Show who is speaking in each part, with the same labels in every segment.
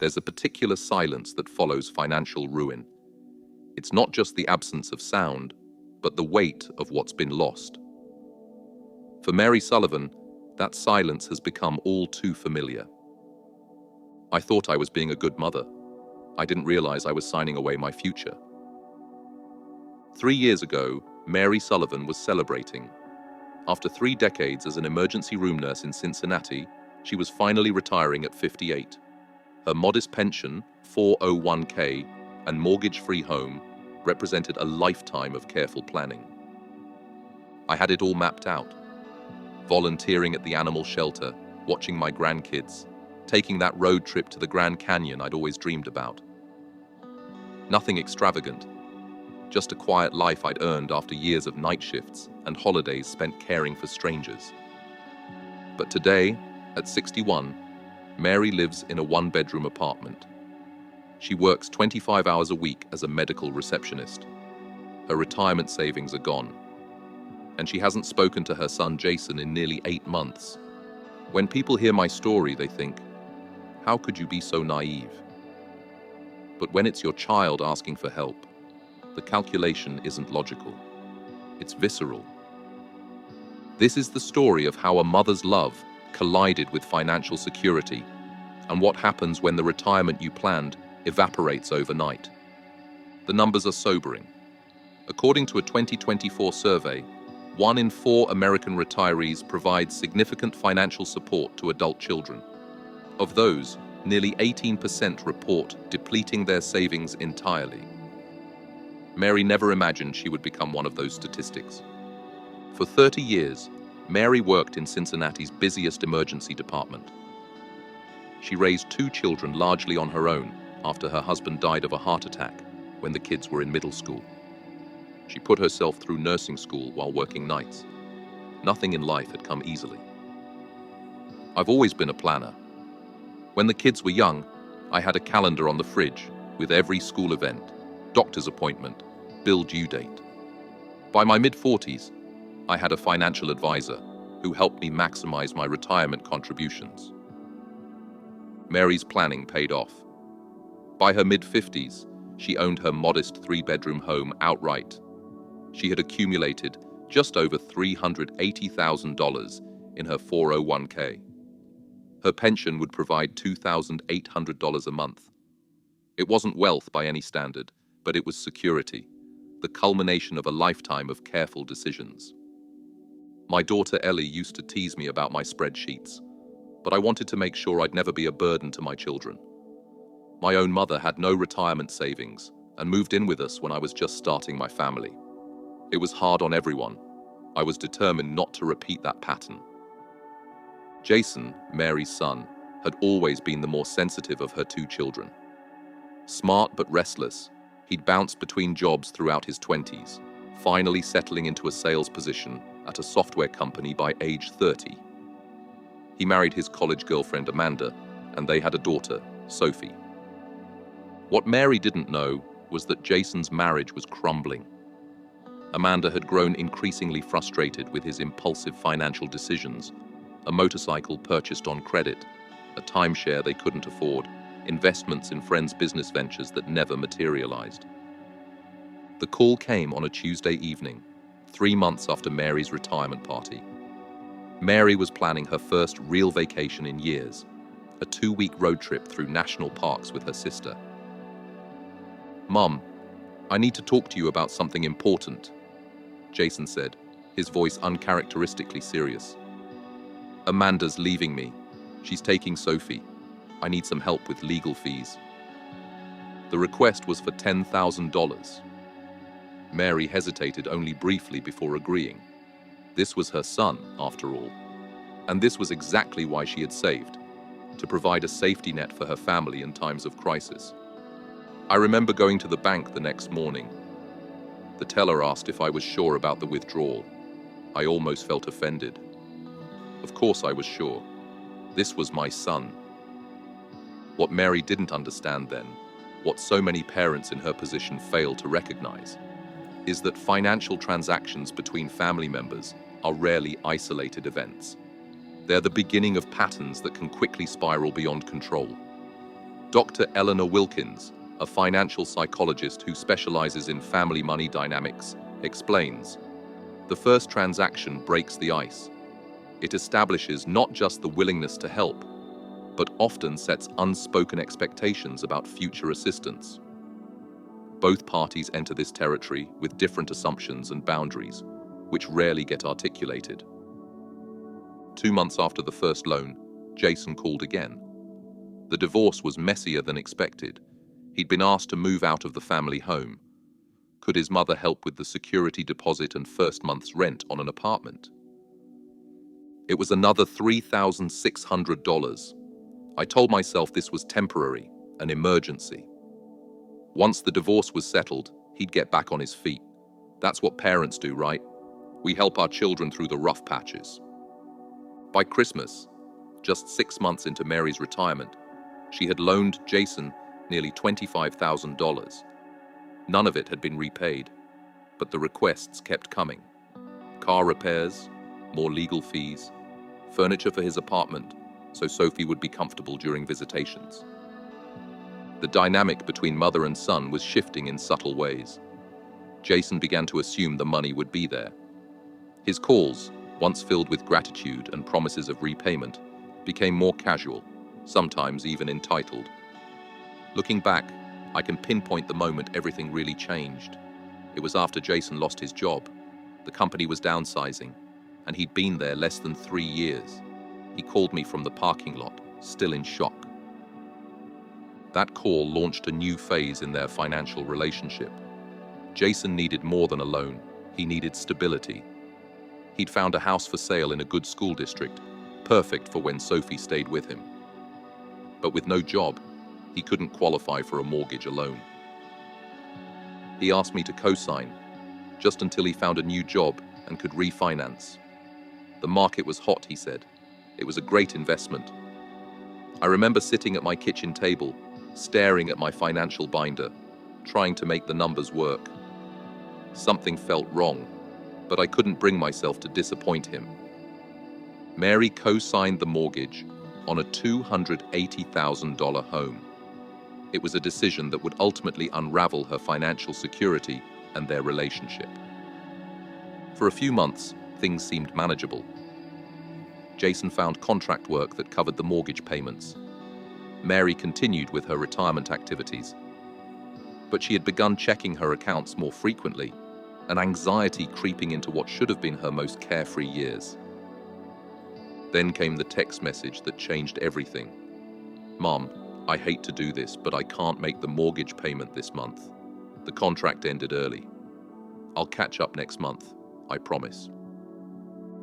Speaker 1: there's a particular silence that follows financial ruin. It's not just the absence of sound, but the weight of what's been lost. For Mary Sullivan, that silence has become all too familiar. I thought I was being a good mother. I didn't realize I was signing away my future. 3 years ago, Mary Sullivan was celebrating. After 3 decades as an emergency room nurse in Cincinnati, she was finally retiring at 58. Her modest pension, 401k, and mortgage-free home represented a lifetime of careful planning. I had it all mapped out. Volunteering at the animal shelter, watching my grandkids, taking that road trip to the Grand Canyon I'd always dreamed about. Nothing extravagant, just a quiet life I'd earned after years of night shifts and holidays spent caring for strangers. But today, at 61, Mary lives in a 1-bedroom apartment. She works 25 hours a week as a medical receptionist. Her retirement savings are gone, and she hasn't spoken to her son Jason in nearly 8 months. When people hear my story, they think, how could you be so naive? But when it's your child asking for help, the calculation isn't logical. It's visceral. This is the story of how a mother's love collided with financial security, and what happens when the retirement you planned evaporates overnight. The numbers are sobering. According to a 2024 survey, 1 in 4 American retirees provide significant financial support to adult children. Of those, nearly 18% report depleting their savings entirely. Mary never imagined she would become one of those statistics. For 30 years, Mary worked in Cincinnati's busiest emergency department. She raised 2 children largely on her own after her husband died of a heart attack when the kids were in middle school. She put herself through nursing school while working nights. Nothing in life had come easily. I've always been a planner. When the kids were young, I had a calendar on the fridge with every school event, doctor's appointment, bill due date. By my mid-40s, I had a financial advisor who helped me maximize my retirement contributions. Mary's planning paid off. By her mid-50s, she owned her modest 3-bedroom home outright. She had accumulated just over $380,000 in her 401k. Her pension would provide $2,800 a month. It wasn't wealth by any standard, but it was security, the culmination of a lifetime of careful decisions. My daughter Ellie used to tease me about my spreadsheets, but I wanted to make sure I'd never be a burden to my children. My own mother had no retirement savings and moved in with us when I was just starting my family. It was hard on everyone. I was determined not to repeat that pattern. Jason, Mary's son, had always been the more sensitive of her 2 children. Smart but restless, he'd bounced between jobs throughout his 20s, finally settling into a sales position at a software company by age 30. He married his college girlfriend Amanda, and they had a daughter, Sophie. What Mary didn't know was that Jason's marriage was crumbling. Amanda had grown increasingly frustrated with his impulsive financial decisions, a motorcycle purchased on credit, a timeshare they couldn't afford, investments in friends' business ventures that never materialized. The call came on a Tuesday evening, 3 months after Mary's retirement party. Mary was planning her first real vacation in years, a 2-week road trip through national parks with her sister. "Mom, I need to talk to you about something important," Jason said, his voice uncharacteristically serious. "Amanda's leaving me. She's taking Sophie. I need some help with legal fees." The request was for $10,000. Mary hesitated only briefly before agreeing. This was her son, after all. And this was exactly why she had saved, to provide a safety net for her family in times of crisis. I remember going to the bank the next morning. The teller asked if I was sure about the withdrawal. I almost felt offended. Of course I was sure. This was my son. What Mary didn't understand then, what so many parents in her position fail to recognize, is that financial transactions between family members are rarely isolated events. They're the beginning of patterns that can quickly spiral beyond control. Dr. Eleanor Wilkins, a financial psychologist who specializes in family money dynamics, explains, the first transaction breaks the ice. It establishes not just the willingness to help, but often sets unspoken expectations about future assistance. Both parties enter this territory with different assumptions and boundaries, which rarely get articulated. 2 months after the first loan, Jason called again. The divorce was messier than expected. He'd been asked to move out of the family home. Could his mother help with the security deposit and first month's rent on an apartment? It was another $3,600. I told myself this was temporary, an emergency. Once the divorce was settled, he'd get back on his feet. That's what parents do, right? We help our children through the rough patches. By Christmas, just 6 months into Mary's retirement, she had loaned Jason nearly $25,000. None of it had been repaid, but the requests kept coming. Car repairs, more legal fees, furniture for his apartment, so Sophie would be comfortable during visitations. The dynamic between mother and son was shifting in subtle ways. Jason began to assume the money would be there. His calls, once filled with gratitude and promises of repayment, became more casual, sometimes even entitled. Looking back, I can pinpoint the moment everything really changed. It was after Jason lost his job. The company was downsizing, and he'd been there less than 3 years. He called me from the parking lot, still in shock. That call launched a new phase in their financial relationship. Jason needed more than a loan. He needed stability. He'd found a house for sale in a good school district, perfect for when Sophie stayed with him. But with no job, he couldn't qualify for a mortgage alone. He asked me to co-sign, just until he found a new job and could refinance. The market was hot, he said. It was a great investment. I remember sitting at my kitchen table, staring at my financial binder, trying to make the numbers work. Something felt wrong, but I couldn't bring myself to disappoint him. Mary co-signed the mortgage on a $280,000 home. It was a decision that would ultimately unravel her financial security and their relationship. For a few months, things seemed manageable. Jason found contract work that covered the mortgage payments. Mary continued with her retirement activities. But she had begun checking her accounts more frequently, an anxiety creeping into what should have been her most carefree years. Then came the text message that changed everything. "Mom, I hate to do this, but I can't make the mortgage payment this month. The contract ended early. I'll catch up next month, I promise."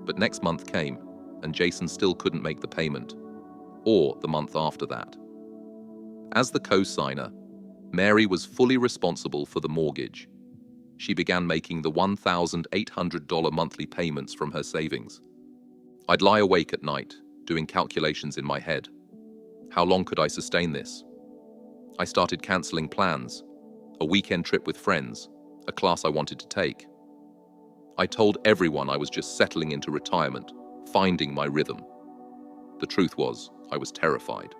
Speaker 1: But next month came, and Jason still couldn't make the payment, or the month after that. As the co-signer, Mary was fully responsible for the mortgage. She began making the $1,800 monthly payments from her savings. I'd lie awake at night, doing calculations in my head. How long could I sustain this? I started canceling plans, a weekend trip with friends, a class I wanted to take. I told everyone I was just settling into retirement, finding my rhythm. The truth was, I was terrified.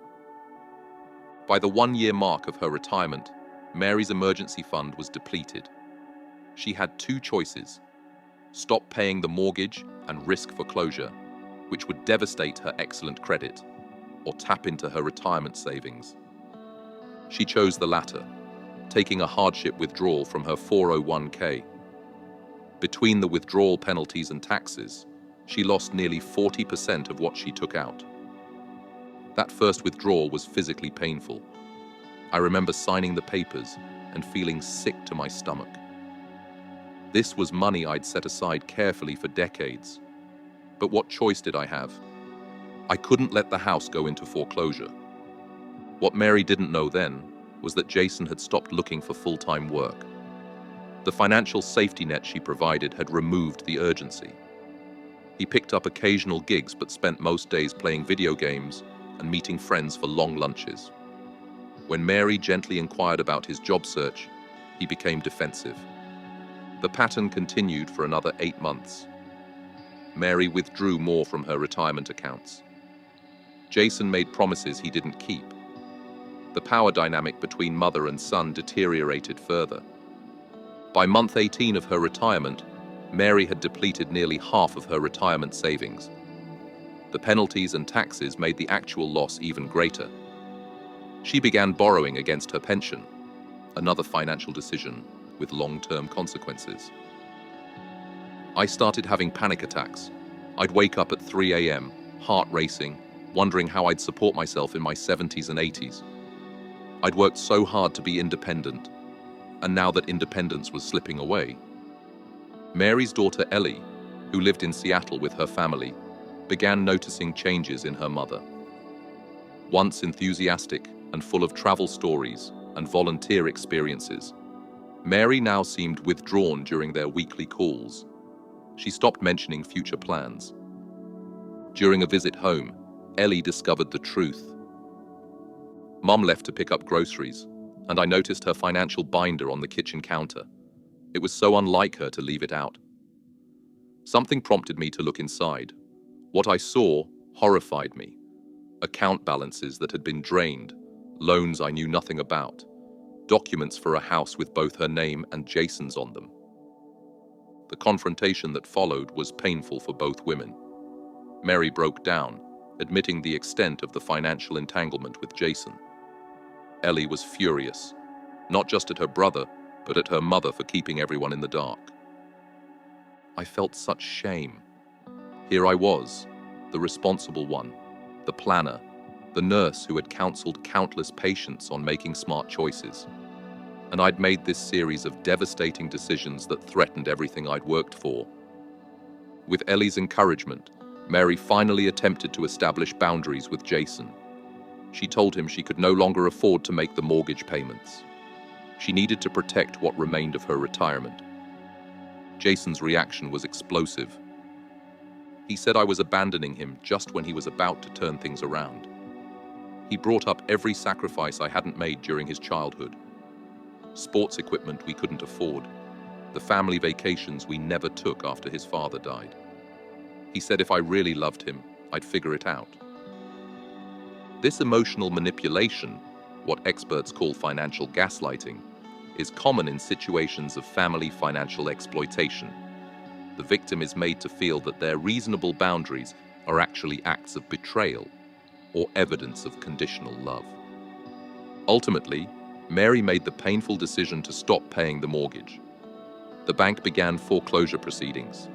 Speaker 1: By the 1-year mark of her retirement, Mary's emergency fund was depleted. She had 2 choices: stop paying the mortgage and risk foreclosure, which would devastate her excellent credit, or tap into her retirement savings. She chose the latter, taking a hardship withdrawal from her 401k. Between the withdrawal penalties and taxes, she lost nearly 40% of what she took out. That first withdrawal was physically painful. I remember signing the papers and feeling sick to my stomach. This was money I'd set aside carefully for decades. But what choice did I have? I couldn't let the house go into foreclosure. What Mary didn't know then was that Jason had stopped looking for full-time work. The financial safety net she provided had removed the urgency. He picked up occasional gigs but spent most days playing video games and meeting friends for long lunches. When Mary gently inquired about his job search, he became defensive. The pattern continued for another 8 months. Mary withdrew more from her retirement accounts. Jason made promises he didn't keep. The power dynamic between mother and son deteriorated further. By month 18 of her retirement, Mary had depleted nearly half of her retirement savings. The penalties and taxes made the actual loss even greater. She began borrowing against her pension, another financial decision with long-term consequences. I started having panic attacks. I'd wake up at 3 a.m., heart racing, wondering how I'd support myself in my 70s and 80s. I'd worked so hard to be independent, and now that independence was slipping away. Mary's daughter Ellie, who lived in Seattle with her family, began noticing changes in her mother. Once enthusiastic and full of travel stories and volunteer experiences, Mary now seemed withdrawn during their weekly calls. She stopped mentioning future plans. During a visit home, Ellie discovered the truth. Mum left to pick up groceries, and I noticed her financial binder on the kitchen counter. It was so unlike her to leave it out. Something prompted me to look inside. What I saw horrified me. Account balances that had been drained, loans I knew nothing about, documents for a house with both her name and Jason's on them. The confrontation that followed was painful for both women. Mary broke down, admitting the extent of the financial entanglement with Jason. Ellie was furious, not just at her brother, but at her mother for keeping everyone in the dark. I felt such shame. Here I was, the responsible one, the planner, the nurse who had counseled countless patients on making smart choices. And I'd made this series of devastating decisions that threatened everything I'd worked for. With Ellie's encouragement, Mary finally attempted to establish boundaries with Jason. She told him she could no longer afford to make the mortgage payments. She needed to protect what remained of her retirement. Jason's reaction was explosive. He said I was abandoning him just when he was about to turn things around. He brought up every sacrifice I hadn't made during his childhood. Sports equipment we couldn't afford, the family vacations we never took after his father died. He said if I really loved him, I'd figure it out. This emotional manipulation, what experts call financial gaslighting, is common in situations of family financial exploitation. The victim is made to feel that their reasonable boundaries are actually acts of betrayal or evidence of conditional love. Ultimately, Mary made the painful decision to stop paying the mortgage. The bank began foreclosure proceedings.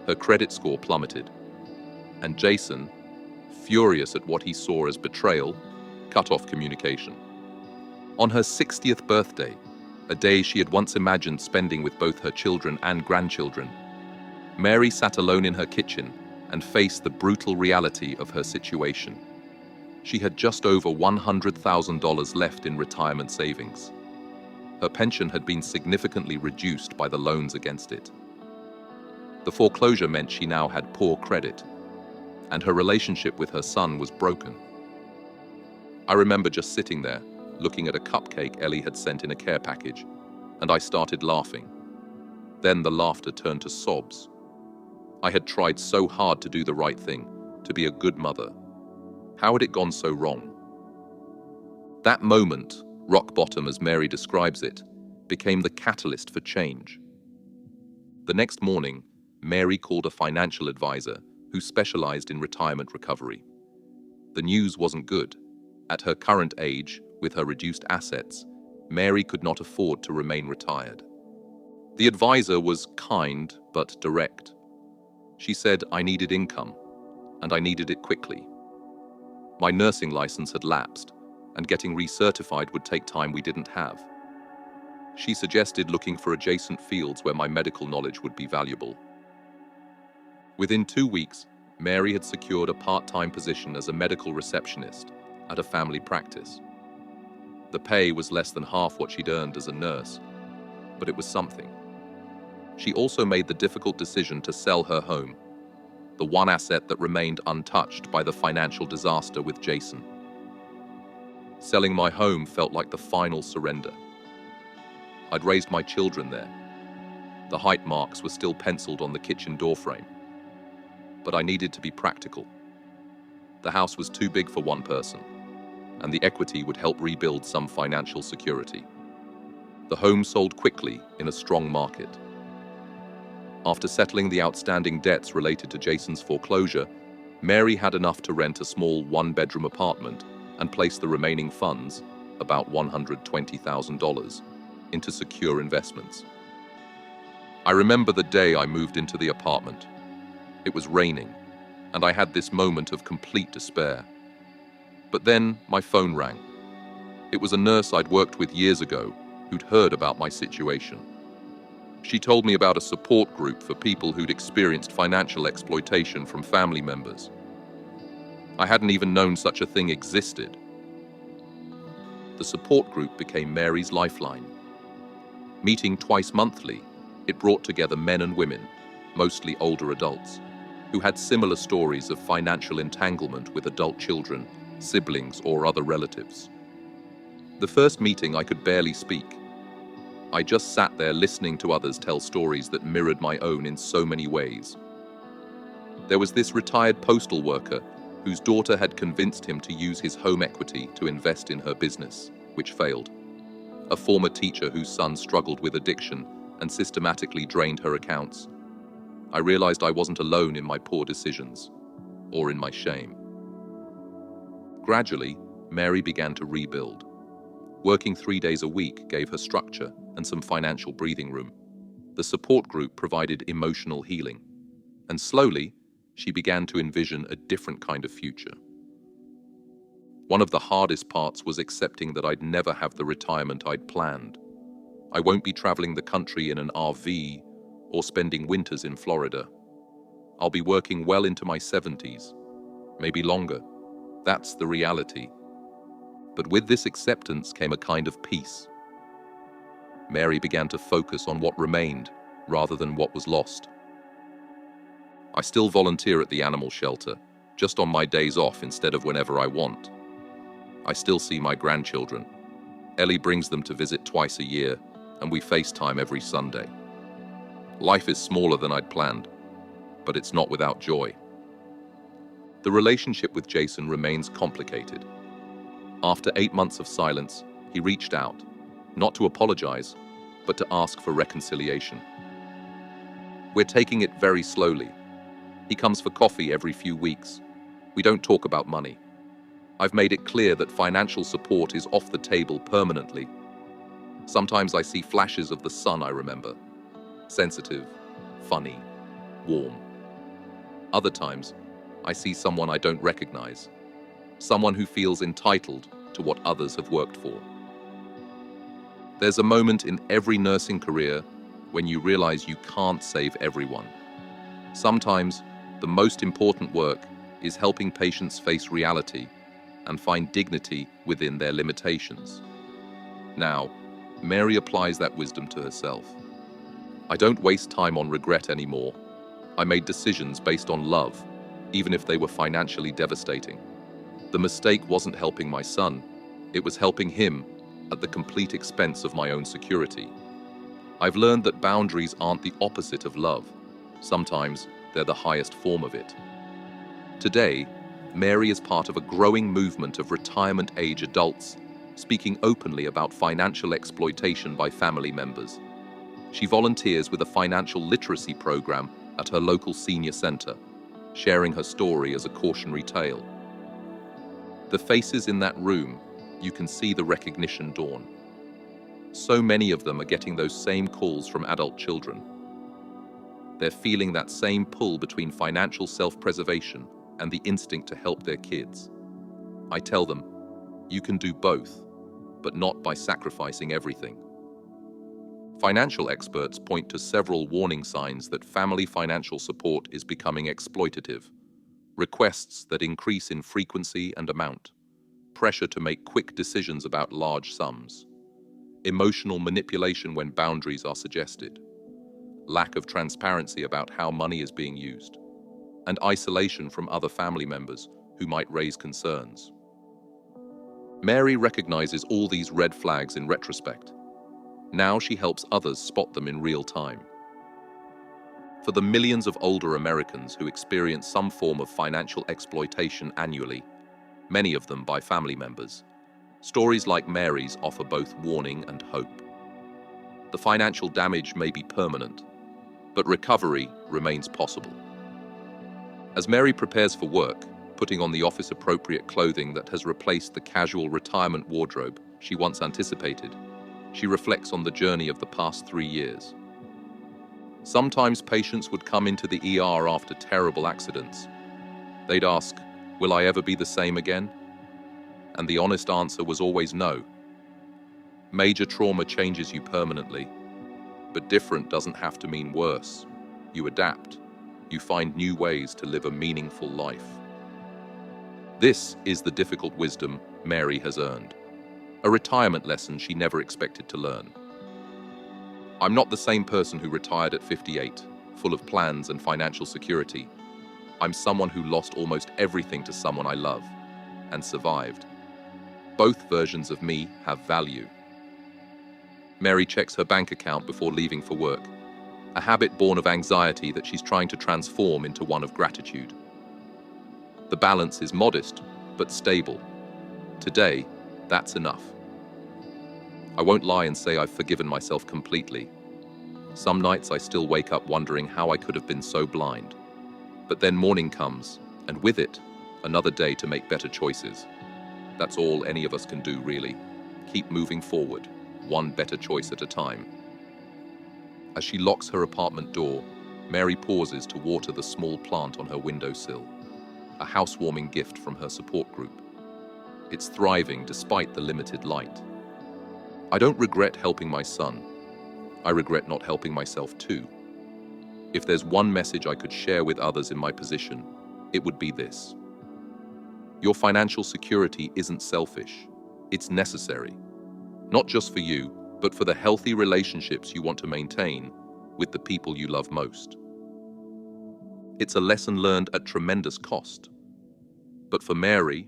Speaker 1: Her credit score plummeted, and Jason, furious at what he saw as betrayal, cut off communication. On her 60th birthday, a day she had once imagined spending with both her children and grandchildren, Mary sat alone in her kitchen and faced the brutal reality of her situation. She had just over $100,000 left in retirement savings. Her pension had been significantly reduced by the loans against it. The foreclosure meant she now had poor credit, and her relationship with her son was broken. I remember just sitting there, looking at a cupcake Ellie had sent in a care package, and I started laughing. Then the laughter turned to sobs. I had tried so hard to do the right thing, to be a good mother. How had it gone so wrong? That moment, rock bottom as Mary describes it, became the catalyst for change. The next morning, Mary called a financial advisor who specialized in retirement recovery. The news wasn't good. At her current age, with her reduced assets, Mary could not afford to remain retired. The advisor was kind but direct. She said I needed income, and I needed it quickly. My nursing license had lapsed, and getting recertified would take time we didn't have. She suggested looking for adjacent fields where my medical knowledge would be valuable. Within 2 weeks, Mary had secured a part-time position as a medical receptionist at a family practice. The pay was less than half what she'd earned as a nurse, but it was something. She also made the difficult decision to sell her home, the one asset that remained untouched by the financial disaster with Jason. Selling my home felt like the final surrender. I'd raised my children there. The height marks were still penciled on the kitchen doorframe. But I needed to be practical. The house was too big for one person. and the equity would help rebuild some financial security. The home sold quickly in a strong market. After settling the outstanding debts related to Jason's foreclosure, Mary had enough to rent a small one-bedroom apartment and place the remaining funds, about $120,000, into secure investments. I remember the day I moved into the apartment. It was raining, and I had this moment of complete despair. But then my phone rang. It was a nurse I'd worked with years ago who'd heard about my situation. She told me about a support group for people who'd experienced financial exploitation from family members. I hadn't even known such a thing existed. The support group became Mary's lifeline. Meeting twice monthly, it brought together men and women, mostly older adults, who had similar stories of financial entanglement with adult children, siblings, or other relatives. The first meeting, I could barely speak. I just sat there listening to others tell stories that mirrored my own in so many ways. There was this retired postal worker whose daughter had convinced him to use his home equity to invest in her business, which failed. A former teacher whose son struggled with addiction and systematically drained her accounts. I realized I wasn't alone in my poor decisions, or in my shame. Gradually, Mary began to rebuild. Working 3 days a week gave her structure and some financial breathing room. The support group provided emotional healing. And slowly, she began to envision a different kind of future. One of the hardest parts was accepting that I'd never have the retirement I'd planned. I won't be traveling the country in an RV or spending winters in Florida. I'll be working well into my 70s, maybe longer. That's the reality. But with this acceptance came a kind of peace. Mary began to focus on what remained rather than what was lost. I still volunteer at the animal shelter, just on my days off instead of whenever I want. I still see my grandchildren. Ellie brings them to visit twice a year, and we FaceTime every Sunday. Life is smaller than I'd planned, but it's not without joy. The relationship with Jason remains complicated. After 8 months of silence, he reached out, not to apologize, but to ask for reconciliation. We're taking it very slowly. He comes for coffee every few weeks. We don't talk about money. I've made it clear that financial support is off the table permanently. Sometimes I see flashes of the sun I remember. Sensitive, funny, warm. Other times, I see someone I don't recognize. Someone who feels entitled to what others have worked for. There's a moment in every nursing career when you realize you can't save everyone. Sometimes, the most important work is helping patients face reality and find dignity within their limitations. Now, Mary applies that wisdom to herself. I don't waste time on regret anymore. I made decisions based on love, even if they were financially devastating. The mistake wasn't helping my son, it was helping him at the complete expense of my own security. I've learned that boundaries aren't the opposite of love. Sometimes they're the highest form of it. Today, Mary is part of a growing movement of retirement-age adults speaking openly about financial exploitation by family members. She volunteers with a financial literacy program at her local senior center, sharing her story as a cautionary tale. The faces in that room, you can see the recognition dawn. So many of them are getting those same calls from adult children. They're feeling that same pull between financial self-preservation and the instinct to help their kids. I tell them, you can do both, but not by sacrificing everything. Financial experts point to several warning signs that family financial support is becoming exploitative. Requests that increase in frequency and amount. Pressure to make quick decisions about large sums. Emotional manipulation when boundaries are suggested. Lack of transparency about how money is being used. And isolation from other family members who might raise concerns. Mary recognizes all these red flags in retrospect. Now she helps others spot them in real time. For the millions of older Americans who experience some form of financial exploitation annually, many of them by family members. Stories like Mary's offer both warning and hope. The financial damage may be permanent, but recovery remains possible. As Mary prepares for work, putting on the office-appropriate clothing that has replaced the casual retirement wardrobe she once anticipated, she reflects on the journey of the past 3 years. Sometimes patients would come into the ER after terrible accidents. They'd ask, "Will I ever be the same again?" And the honest answer was always no. Major trauma changes you permanently, but different doesn't have to mean worse. You adapt. You find new ways to live a meaningful life. This is the difficult wisdom Mary has earned, a retirement lesson she never expected to learn. I'm not the same person who retired at 58, full of plans and financial security. I'm someone who lost almost everything to someone I love and survived. Both versions of me have value. Mary checks her bank account before leaving for work, a habit born of anxiety that she's trying to transform into one of gratitude. The balance is modest, but stable. Today, that's enough. I won't lie and say I've forgiven myself completely. Some nights I still wake up wondering how I could have been so blind. But then morning comes, and with it, another day to make better choices. That's all any of us can do, really. Keep moving forward, one better choice at a time. As she locks her apartment door, Mary pauses to water the small plant on her windowsill, a housewarming gift from her support group. It's thriving despite the limited light. I don't regret helping my son. I regret not helping myself too. If there's one message I could share with others in my position, it would be this. Your financial security isn't selfish. It's necessary. Not just for you, but for the healthy relationships you want to maintain with the people you love most. It's a lesson learned at tremendous cost. But for Mary,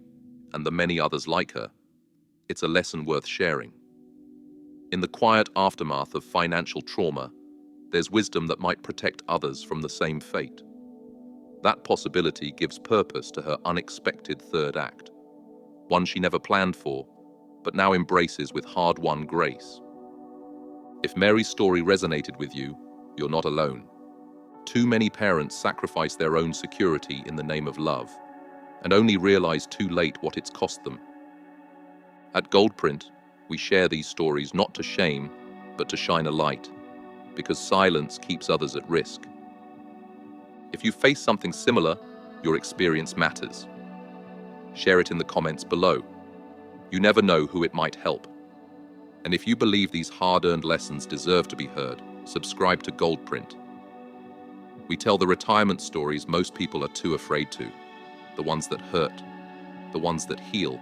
Speaker 1: and the many others like her, it's a lesson worth sharing. In the quiet aftermath of financial trauma, there's wisdom that might protect others from the same fate. That possibility gives purpose to her unexpected third act, one she never planned for, but now embraces with hard-won grace. If Mary's story resonated with you, you're not alone. Too many parents sacrifice their own security in the name of love, and only realize too late what it's cost them. At Goldprint, we share these stories not to shame, but to shine a light, because silence keeps others at risk. If you face something similar, your experience matters. Share it in the comments below. You never know who it might help. And if you believe these hard-earned lessons deserve to be heard, subscribe to Goldprint. We tell the retirement stories most people are too afraid to, the ones that hurt, the ones that heal,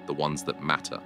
Speaker 1: the ones that matter.